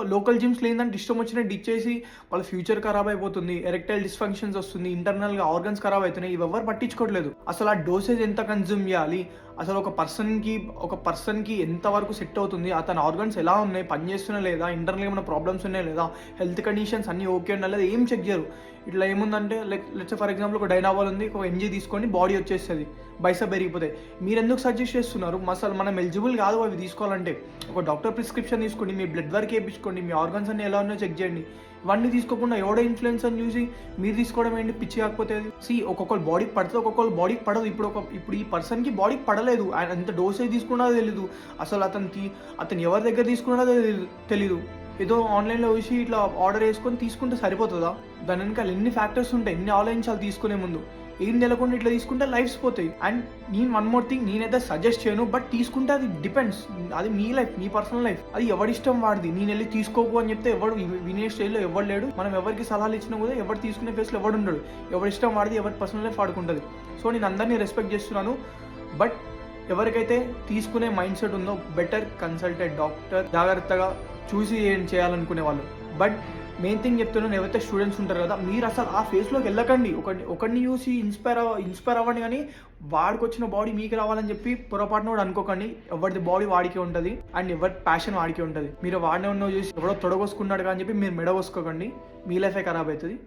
Local జిమ్స్‌లో ఏందంటే ఇష్టం వచ్చినట్టు ఇచ్చేసి వాళ్ళ ఫ్యూచర్ ఖరాబ్ అయిపోతుంది. ఎరెక్టైల్ డిస్‌ఫంక్షన్స్ వస్తుంది. ఇంటర్నల్‌గా ఆర్గన్స్ ఖరాబ్ అయితున్నాయి. ఇవెవ్వరు పట్టించుకోవట్లేదు. అసలు ఆ డోసేజ్ ఎంత కన్జ్యూమ్ చేయాలి? అసలు ఒక పర్సన్‌కి ఎంత వరకు సెట్ అవుతుంది? అతని ఆర్గన్స్ ఎలా ఉన్నాయి? పనిచేస్తున్నాయా లేదా? ఇంటర్నల్‌గా ఏమైనా ప్రాబ్లమ్స్ ఉన్నాయా లేదా? హెల్త్ కండిషన్స్ అన్నీ ఓకే ఉన్నాయా లేదా? ఏం చెక్ చేయరు. ఇట్లా ఏముందంటే లెట్స్ ఫర్ ఎగ్జాంపుల్ ఒక డైనాబాల్ ఉంది. ఒక ఎంజీ తీసుకోండి బాడీ వచ్చేస్తది. బైసెప్ పెరిగిపోతాయి. మీరెందుకు సజెస్ట్ చేస్తున్నారు? అసలు మనం ఎలిజిబుల్ కాదు అవి తీసుకోవాలంటే. ఒక డాక్టర్ ప్రిస్క్రిప్షన్ తీసుకోండి. మీ బ్లడ్ వర్క్ ఏపించుకోండి. మీ ఆర్గన్స్ అన్ని ఎలా ఉన్నాయో చెక్ చేయండి. ఇవన్నీ తీసుకోకుండా ఎవడో ఇన్‌ఫ్లుయెన్స్ అని చూసి మీరు తీసుకోవడం ఏంటి పిచ్చి కాకపోతే అది. ఒక్కొక్కళ్ళ బాడీకి పడితే ఒక్కొక్కళ్ళ బాడీకి పడదు. ఇప్పుడు ఈ పర్సన్‌కి బాడీకి పడలేదు. ఆయన ఎంత డోసేజ్ తీసుకున్నాడో తెలీదు. అసలు అతను ఎవరి దగ్గర తీసుకున్నాడో తెలీదు. ఏదో ఆన్‌లైన్‌లో చూసి ఇట్లా ఆర్డర్ చేసుకొని తీసుకుంటే సరిపోతదా? దాని వెనకాల ఎన్ని ఫ్యాక్టర్స్ ఉంటాయి. ఎన్ని ఆలోచించాలి తీసుకునే ముందు. ఏం తెలవకుండా ఇట్లా తీసుకుంటే లైఫ్స్ పోతాయి. అండ్ నేను వన్ మోర్ థింగ్ నేనైతే సజెస్ట్ చేయను. బట్ తీసుకుంటే అది డిపెండ్స్. అది మీ లైఫ్, మీ పర్సనల్ లైఫ్. అది ఎవడిష్టం వాడిది. నేను వెళ్ళి తీసుకోకు అని చెప్తే ఎవడు వినే స్టైల్లో ఎవడు లేడు. మనం ఎవరికి సలహాలు ఇచ్చినా కూడా ఎవరు తీసుకునే ఫేస్లో ఎవడు ఉండడు. ఎవడిష్టం వాడిది, ఎవరి పర్సనల్ లైఫ్ వాడుకుంటుంది. సో నేను అందరినీ రెస్పెక్ట్ చేస్తున్నాను. బట్ ఎవరికైతే తీసుకునే మైండ్ సెట్ ఉందో బెటర్ కన్సల్టెడ్ డాక్టర్. జాగ్రత్తగా చూసి ఏం చేయాలనుకునే వాళ్ళు. బట్ మెయిన్ థింగ్ చెప్తున్నాను, ఎవరైతే స్టూడెంట్స్ ఉంటారు కదా, మీరు అసలు ఆ ఫేస్లోకి వెళ్ళకండి. ఒకరిని చూసి ఇన్స్పైర్ అవ్వండి, కానీ వాడికి వచ్చిన బాడీ మీకు రావాలని చెప్పి పొరపాటున కూడా అనుకోకండి. ఎవరిది బాడీ వాడికే ఉంటుంది అండ్ ఎవరి ప్యాషన్ వాడికే ఉంటుంది. మీరు వాడినే ఉన్న చూసి ఎవడో తొడగోసుకున్నాడు కానీ చెప్పి మీరు మెడగోసుకోకండి. మీ లైఫే ఖరాబ్ అవుతుంది.